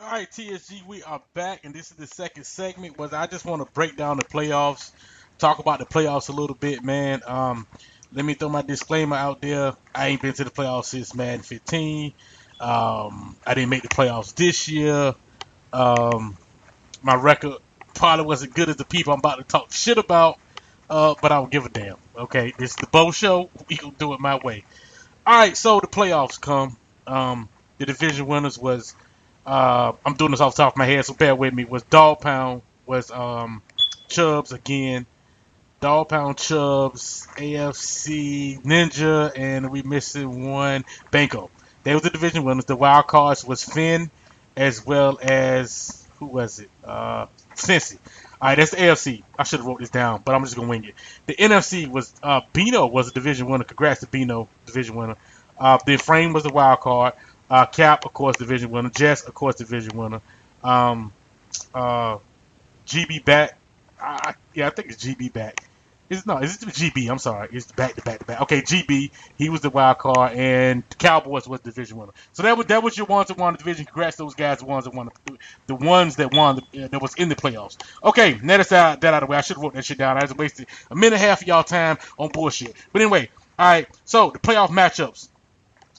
All right, TSG, we are back, and this is the second segment. Was I just want to break down the playoffs, talk about the playoffs a little bit, man. Let me throw my disclaimer out there. I ain't been to the playoffs since Madden 15. I didn't make the playoffs this year. Um, my record probably wasn't good as the people I'm about to talk shit about, but I don't give a damn. Okay, this is the Bo Show. We gonna do it my way. All right, so the playoffs come. The division winners was I'm doing this off the top of my head, so bear with me. Was Dog Pound, was Chubbs again. Dog Pound, Chubbs, AFC, Ninja, and we missing one, Banco. They was the division winners. The wild cards was Finn, as well as who was it? Cincy. All right, that's the AFC. I should have wrote this down, but I'm just gonna wing it. The NFC was Bino was a division winner. Congrats to Bino, division winner. Then Frame was the wild card. Cap, of course, division winner. Jess, of course, division winner. Um, uh, GB back. Yeah, I think it's GB back. Is it GB? I'm sorry. It's back to back to back. Okay, GB. He was the wild card, and Cowboys was the division winner. So that was your ones that won the division. Congrats to those guys, the ones that won the ones that won that was in the playoffs. Okay, now that's that out of the way. I should have wrote that shit down. I just wasted a minute and a half of y'all time on bullshit. But anyway, all right. So the playoff matchups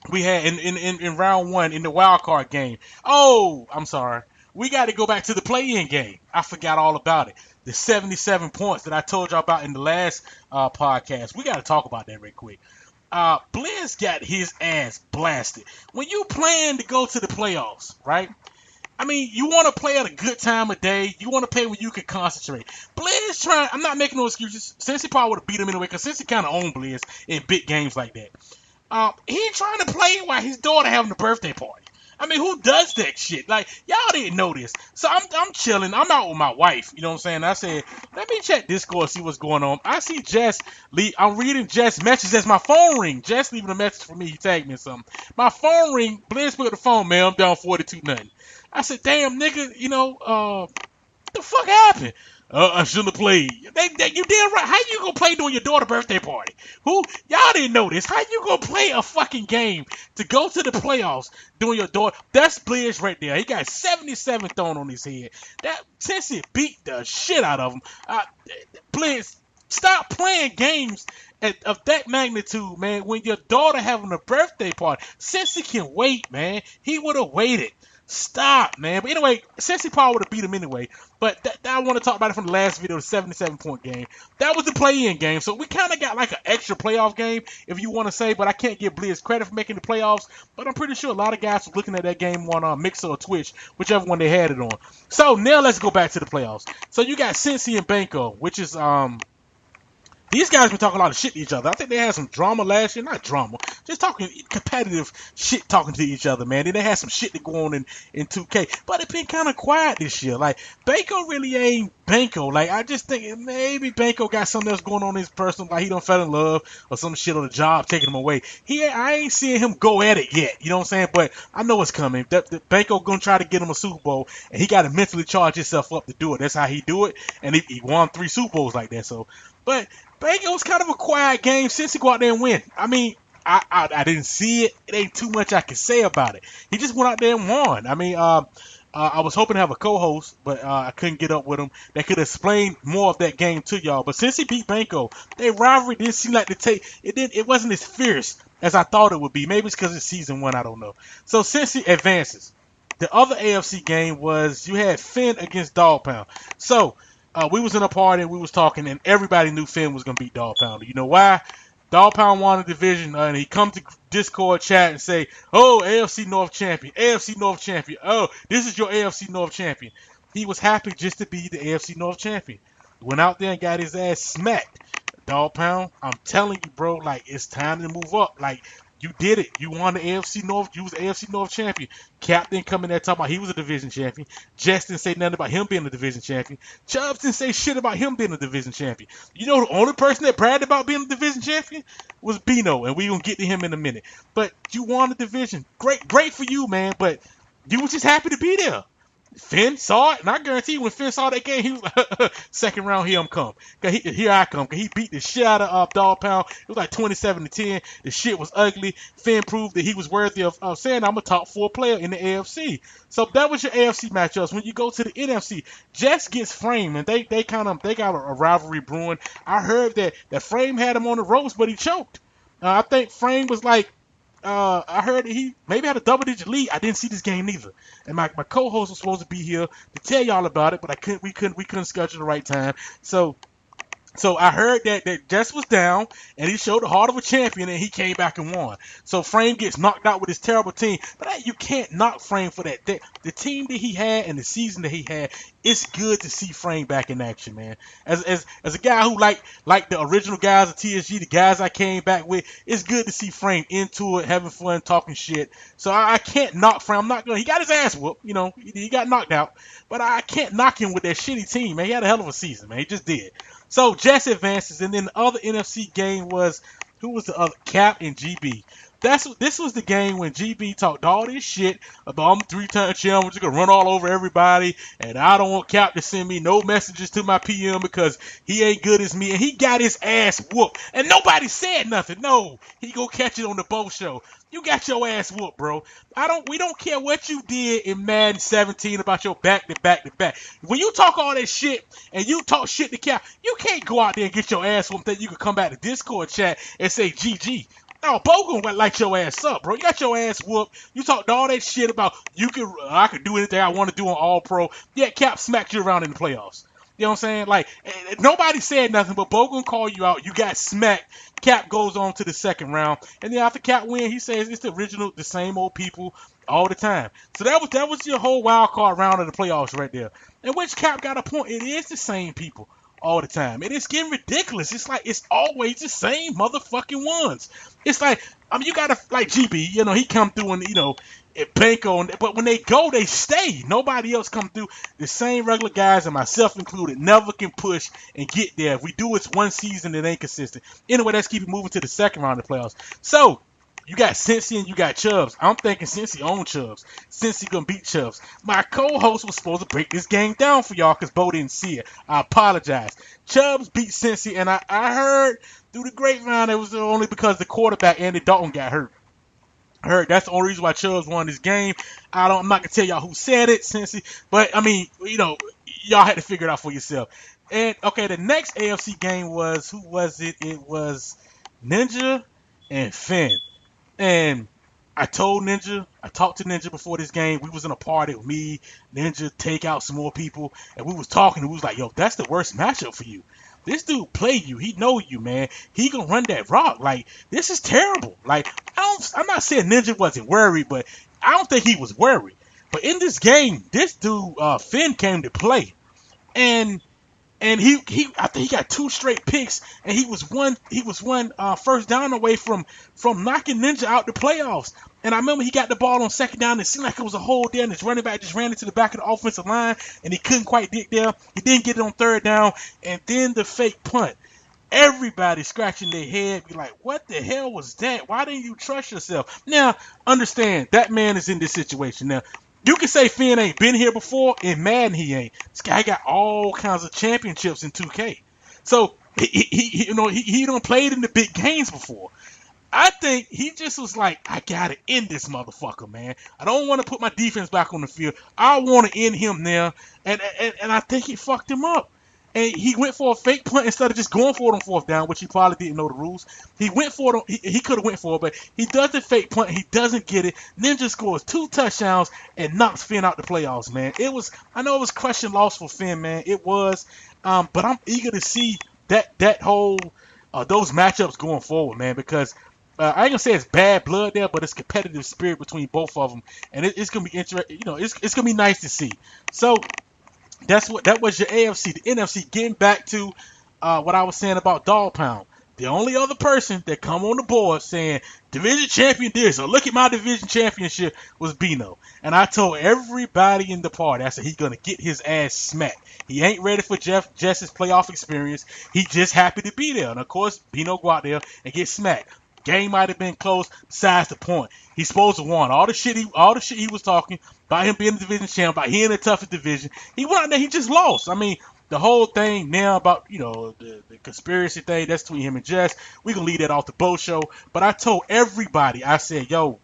we had in round one in the wild card game. Oh, I'm sorry. We got to go back to the play-in game. I forgot all about it. The 77 points that I told y'all about in the last podcast. We got to talk about that real quick. Blizz got his ass blasted. When you plan to go to the playoffs, right? I mean, you want to play at a good time of day. You want to play when you can concentrate. Blizz trying. I'm not making no excuses. Since he probably would have beat him anyway, because since he kind of owned Blizz in big games like that. He ain't trying to play while his daughter having a birthday party. I mean, who does that shit? Like, y'all didn't know this. So I'm chilling. I'm out with my wife. You know what I'm saying? I said, let me check Discord, see what's going on. I see Jess I'm reading Jess' message as my phone ring. Jess leaving a message for me. He tagged me in something. My phone ring. Blizz picked up the phone, man. I'm down 42 nothing. I said, damn, nigga, what the fuck happened? I shouldn't have played. You damn right. How you gonna play during your daughter's birthday party? Y'all didn't know this. How you gonna play a fucking game to go to the playoffs during your daughter? That's Blizz right there. He got 77 thrown on his head. That since he beat the shit out of him. Blizz, stop playing games of that magnitude, man. When your daughter having a birthday party, since he can wait, man, he would have waited. Stop, man. But anyway, Cincy probably would have beat him anyway. But I want to talk about it from the last video, the 77-point game. That was the play-in game. So we kind of got like an extra playoff game, if you want to say. But I can't give Blizz credit for making the playoffs. But I'm pretty sure a lot of guys were looking at that game on Mixer or Twitch, whichever one they had it on. So now let's go back to the playoffs. So you got Cincy and Banco, which is these guys been talking a lot of shit to each other. I think they had some drama last year. Not drama. Just talking competitive shit talking to each other, man. Then they had some shit to go on in 2K. But it been kind of quiet this year. Like, Banco really ain't Banco. Like, I just think maybe Banco got something else going on in his personal life. He done fell in love or some shit on the job taking him away. I ain't seeing him go at it yet. You know what I'm saying? But I know it's coming. Banco gonna try to get him a Super Bowl. And he got to mentally charge himself up to do it. That's how he do it. And he won 3 Super Bowls like that. So, but Banco was kind of a quiet game since he go out there and win. I mean, I didn't see it. It ain't too much I can say about it. He just went out there and won. I mean, I was hoping to have a co-host, but I couldn't get up with him that could explain more of that game to y'all. But since he beat Banco, their rivalry didn't seem like it wasn't as fierce as I thought it would be. Maybe it's because it's season 1. I don't know. So since he advances, the other AFC game was you had Finn against Dog Pound. So we was in a party and we was talking and everybody knew Finn was gonna beat Dog Pound. You know why? Dog Pound won the division and he come to Discord chat and say, "Oh, AFC North champion, AFC North champion. Oh, this is your AFC North champion." He was happy just to be the AFC North champion. Went out there and got his ass smacked. Dog Pound, I'm telling you, bro, like it's time to move up. Like you did it. You won the AFC North. You was the AFC North champion. Captain coming there talking about he was a division champion. Jess didn't say nothing about him being a division champion. Chubbs didn't say shit about him being a division champion. You know the only person that bragged about being a division champion was Bino, and we gonna get to him in a minute. But you won the division. Great for you, man. But you was just happy to be there. Finn saw it, and I guarantee you when Finn saw that game, he was like, second round, here I'm come. Here I come. Cause he beat the shit out of Dog Pound. It was like 27-10. The shit was ugly. Finn proved that he was worthy of saying, I'm a top 4 player in the AFC. So that was your AFC matchups. When you go to the NFC, Jets gets Frame, and they got a rivalry brewing. I heard that Frame had him on the ropes, but he choked. I think Frame was like, I heard that he maybe had a double-digit lead. I didn't see this game neither, and my co-host was supposed to be here to tell y'all about it, but we couldn't schedule the right time. So I heard that Jess was down, and he showed the heart of a champion, and he came back and won. So Frame gets knocked out with his terrible team, but you can't knock Frame for that. The team that he had and the season that he had, it's good to see Frame back in action, man. As a guy who like the original guys of TSG, the guys I came back with, it's good to see Frame into it, having fun, talking shit. So I can't knock Frame. I'm not gonna. He got his ass whooped, he got knocked out, but I can't knock him with that shitty team, man. He had a hell of a season, man. He just did. So Jets advances, and then the other NFC game was, who was the other? Cap and GB. This was the game when GB talked all this shit about I'm 3-time champ, we're just gonna run all over everybody, and I don't want Cap to send me no messages to my PM because he ain't good as me, and he got his ass whooped, and nobody said nothing. No, he go catch it on the Bo show. You got your ass whooped, bro. We don't care what you did in Madden 17 about your back to back to back. When you talk all that shit and you talk shit to Cap, you can't go out there and get your ass whooped. Then you can come back to Discord chat and say GG. No, Bo gonna light your ass up, bro. You got your ass whooped. You talked all that shit about I could do anything I want to do on All Pro. Yeah, Cap smacked you around in the playoffs. You know what I'm saying? Like, nobody said nothing, but Bo gonna call you out. You got smacked. Cap goes on to the second round, and then after Cap win, he says it's the same old people all the time. So that was your whole wild card round of the playoffs right there. In which Cap got a point. It is the same people all the time. It is getting ridiculous. It's like it's always the same motherfucking ones. It's like you gotta like GB. He come through and Banco, but when they go, they stay. Nobody else come through. The same regular guys, and myself included, never can push and get there. If we do it one season, it ain't consistent. Anyway, let's keep it moving to the second round of the playoffs. So, you got Cincy and you got Chubbs. I'm thinking Cincy own Chubbs. Cincy gonna beat Chubbs. My co-host was supposed to break this game down for y'all because Bo didn't see it. I apologize. Chubbs beat Cincy, and I heard through the grapevine it was only because the quarterback, Andy Dalton, got hurt. That's the only reason why Chubbs won this game. I'm not gonna tell y'all who said it, Cincy, but I mean, y'all had to figure it out for yourself. And okay, the next AFC game was, who was it? It was Ninja and Finn. And I talked to Ninja before this game. We was in a party with me, Ninja, take out some more people, and we was talking, and we was like, yo, that's the worst matchup for you. This dude play you. He know you, man. He gonna run that rock. Like, this is terrible. Like, I'm not saying Ninja wasn't worried, but I don't think he was worried. But in this game, this dude, Finn, came to play. And he I think he got 2 straight picks, and he was one first down away from knocking Ninja out the playoffs. And I remember he got the ball on second down. It seemed like it was a hole there, and his running back just ran into the back of the offensive line, and he couldn't quite get there. He didn't get it on third down, and then the fake punt. Everybody scratching their head, be like, what the hell was that? Why didn't you trust yourself? Now, understand, that man is in this situation. Now, you can say Finn ain't been here before. In Madden, he ain't. This guy got all kinds of championships in 2K. So, he done played in the big games before. I think he just was like, I gotta end this motherfucker, man. I don't want to put my defense back on the field. I want to end him there. And I think he fucked him up. And he went for a fake punt instead of just going for it on fourth down, which he probably didn't know the rules. He went for it. He could have went for it, but he does the fake punt. He doesn't get it. Ninja scores 2 touchdowns and knocks Finn out the playoffs, man. I know it was crushing loss for Finn, man. It was. But I'm eager to see that whole those matchups going forward, man, because I ain't gonna say it's bad blood there, but it's competitive spirit between both of them, and it's gonna be interesting. It's gonna be nice to see. So that was your AFC. The NFC, getting back to what I was saying about Dog Pound. The only other person that come on the board saying division champion this or look at my division championship was Bino. And I told everybody in the party, I said he's gonna get his ass smacked. He ain't ready for Jess's playoff experience. He just happy to be there. And of course, Bino go out there and get smacked. game might have been close. Besides the point, he's supposed to won all the shit he was talking about him being the division champ, about he in the toughest division. He went out there, he just lost. I mean, the whole thing now about, the conspiracy thing, that's between him and Jess. We can leave that off the Bo show. But I told everybody, I said, yo,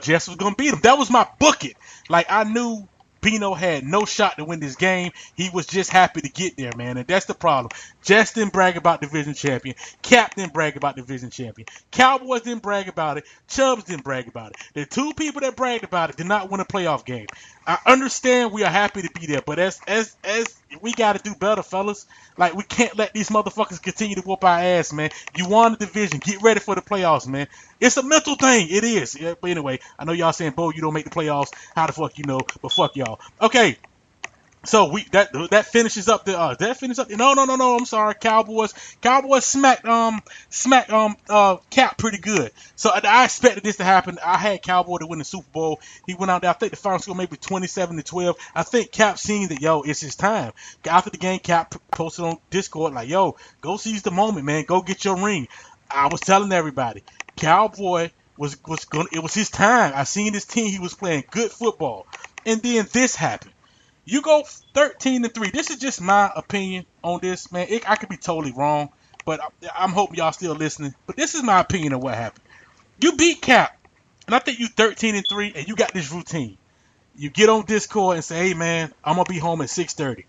Jess was gonna beat him. That was my bucket. Like, I knew Pino had no shot to win this game. He was just happy to get there, man. And that's the problem. Jess didn't brag about division champion. Cap didn't brag about division champion. Cowboys didn't brag about it. Chubbs didn't brag about it. The two people that bragged about it did not win a playoff game. I understand we are happy to be there, but as we got to do better, fellas. Like, we can't let these motherfuckers continue to whoop our ass, man. You won the division. Get ready for the playoffs, man. It's a mental thing. It is. Yeah, but anyway, I know y'all saying, Bo, you don't make the playoffs. How the fuck you know? But fuck y'all. Okay. So that finishes up the no, I'm sorry, Cowboys smacked Cap pretty good. So I expected this to happen. I had Cowboy to win the Super Bowl. He went out there, I think the final score maybe 27-12. I think Cap seen that, yo, it's his time. After the game, Cap posted on Discord like, yo, go seize the moment, man. Go get your ring. I was telling everybody, Cowboy it was his time. I seen this team, he was playing good football. And then this happened. You go 13-3. This is just my opinion on this, man. I could be totally wrong, but I'm hoping y'all still listening. But this is my opinion of what happened. You beat Cap, and I think you 13-3, and you got this routine. You get on Discord and say, hey, man, I'm going to be home at 6:30.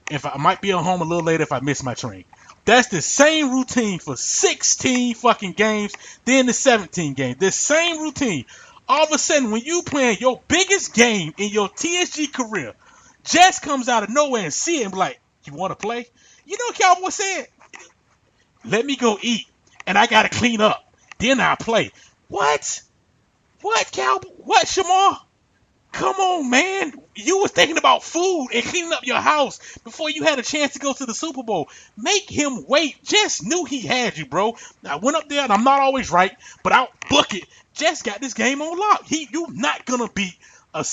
I might be home a little later if I miss my train. That's the same routine for 16 fucking games, then the 17 games. The same routine. All of a sudden, when you playing your biggest game in your TSG career, Jess comes out of nowhere and see it and be like, you want to play? You know what Cowboy said? Let me go eat, and I got to clean up. Then I'll play. What? What, Cowboy? What, Shamar? Come on, man. You was thinking about food and cleaning up your house before you had a chance to go to the Super Bowl. Make him wait. Jess knew he had you, bro. I went up there, and I'm not always right, but I'll book it. Jess got this game on lock. You not going to beat a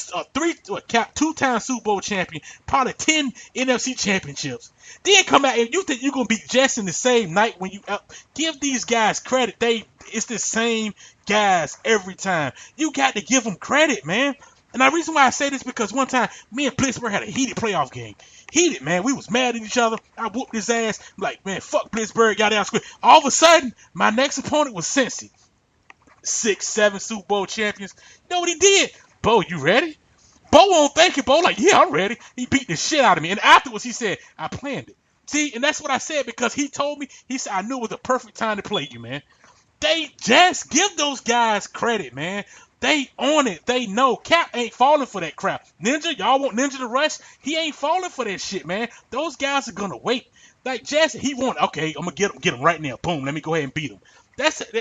two-time Super Bowl champion, probably 10 NFC championships. Then come out and you think you're going to beat Jess in the same night when you give these guys credit. It's the same guys every time. You got to give them credit, man. And the reason why I say this because one time me and Pittsburgh had a heated playoff game. Heated, man. We was mad at each other. I whooped his ass. I'm like, man, fuck Pittsburgh. Got out. All of a sudden, my next opponent was Cincy. 6-7 Super Bowl champions. You know what he did? Bo, you ready? Bo won't thank you. Bo like, yeah, I'm ready. He beat the shit out of me. And afterwards, he said, I planned it. See, and that's what I said because he told me, he said, I knew it was the perfect time to play you, man. They just give those guys credit, man. They on it. They know. Cap ain't falling for that crap. Ninja, y'all want Ninja to rush? He ain't falling for that shit, man. Those guys are going to wait. Like, Jesse, he won. Okay, I'm going to get him right now. Boom, let me go ahead and beat him.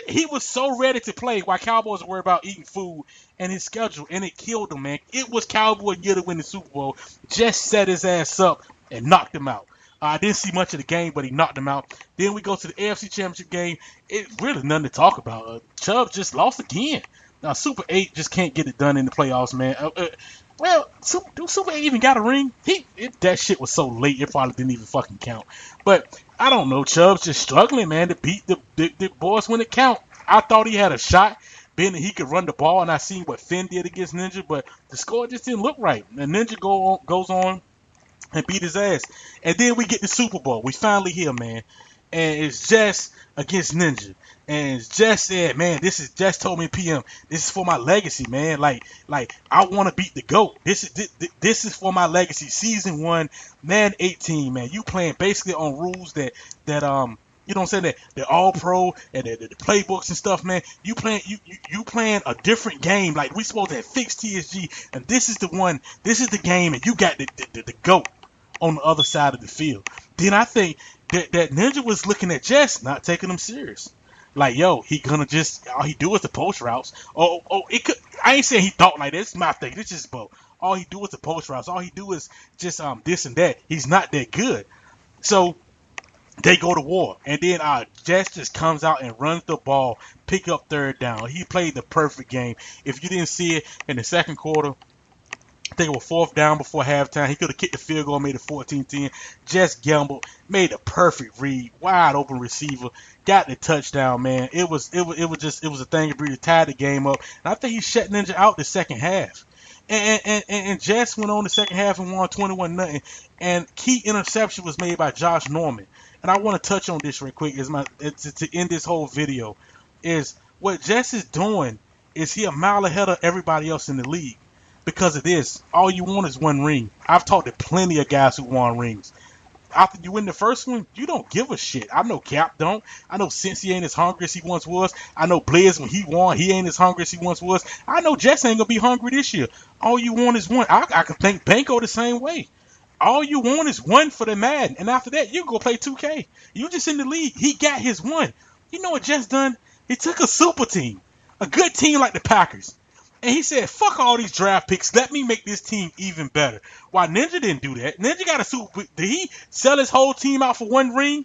He was so ready to play while Cowboys were worried about eating food and his schedule, and it killed him, man. It was Cowboy year to win the Super Bowl. Just set his ass up and knocked him out. I didn't see much of the game, but he knocked him out. Then we go to the AFC Championship game. It's really nothing to talk about. Chubb just lost again. Now, Super 8 just can't get it done in the playoffs, man. Do Super 8 even got a ring? That shit was so late, it probably didn't even fucking count. But I don't know. Chubb's just struggling, man, to beat the boys when it count. I thought he had a shot, being that he could run the ball, and I seen what Finn did against Ninja, but the score just didn't look right. And Ninja goes on and beat his ass. And then we get the Super Bowl. We finally here, man. And it's Jess against Ninja. And Jess said, man, Jess told me PM, this is for my legacy, man. Like I want to beat the GOAT. This is for my legacy. Season 1, man, 18, man. You playing basically on rules that you know what I'm saying, that they're all pro and the playbooks and stuff, man. You playing a different game. Like, we supposed to have fixed TSG, and this is the game, and you got the GOAT on the other side of the field. Then I think that Ninja was looking at Jess, not taking him serious. Like, yo, he gonna just, all he do is the post routes. It could, I ain't saying he thought like this. It's my thing. It's just, bro, all he do is the post routes. All he do is just this and that. He's not that good. So they go to war. And then Jess just comes out and runs the ball, pick up third down. He played the perfect game. If you didn't see it in the second quarter, I think it was 4th down before halftime. He could have kicked the field goal, made it 14-10. Just gambled, made a perfect read, wide open receiver, got the touchdown, man. It was a thing of beauty. Tied the game up, and I think he shut Ninja out the second half. And Jets went on the second half and won 21-0. And key interception was made by Josh Norman. And I want to touch on this real quick. To end this whole video, is what Jets is doing is he a mile ahead of everybody else in the league. Because of this, all you want is one ring. I've talked to plenty of guys who won rings. After you win the first one, you don't give a shit. I know Cap don't. I know Cincy ain't as hungry as he once was. I know Blizz, when he won, he ain't as hungry as he once was. I know Jets ain't going to be hungry this year. All you want is one. I can think Banco the same way. All you want is one for the Madden. And after that, you go play 2K. You just in the league. He got his one. You know what Jets done? He took a super team. A good team like the Packers. And he said, fuck all these draft picks. Let me make this team even better. Why Ninja didn't do that. Ninja got a super. Did he sell his whole team out for one ring?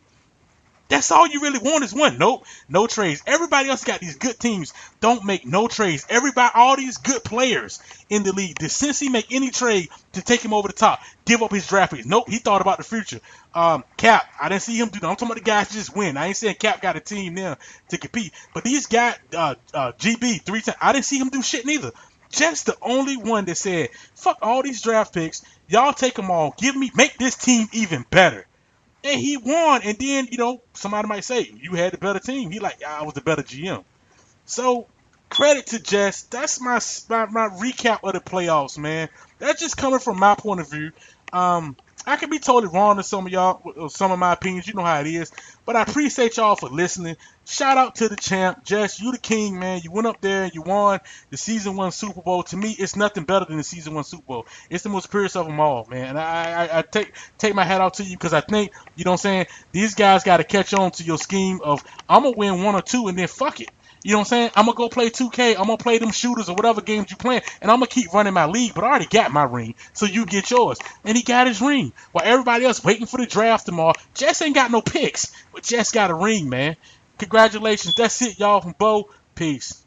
That's all you really want is one. Nope, no trades. Everybody else got these good teams. Don't make no trades. Everybody, all these good players in the league. Did Cincy make any trade to take him over the top? Give up his draft picks? Nope, he thought about the future. Cap, I didn't see him do that. I'm talking about the guys just win. I ain't saying Cap got a team now to compete. But these guys, GB 3 times, I didn't see him do shit neither. Just the only one that said, fuck all these draft picks. Y'all take them all. Make this team even better. And he won, and then, somebody might say, you had the better team. He like, I was the better GM. So, credit to Jess. That's my recap of the playoffs, man. That's just coming from my point of view. I could be totally wrong to some of y'all, some of my opinions. You know how it is. But I appreciate y'all for listening. Shout out to the champ. Jess, you the king, man. You went up there and you won the Season 1 Super Bowl. To me, it's nothing better than the Season 1 Super Bowl. It's the most purest of them all, man. And I take my hat off to you because I think, you know what I'm saying, these guys got to catch on to your scheme of, I'm going to win 1 or 2 and then fuck it. You know what I'm saying? I'm going to go play 2K. I'm going to play them shooters or whatever games you playing. And I'm going to keep running my league. But I already got my ring. So you get yours. And he got his ring. While everybody else waiting for the draft tomorrow. Jess ain't got no picks. But Jess got a ring, man. Congratulations. That's it, y'all, from Bo. Peace.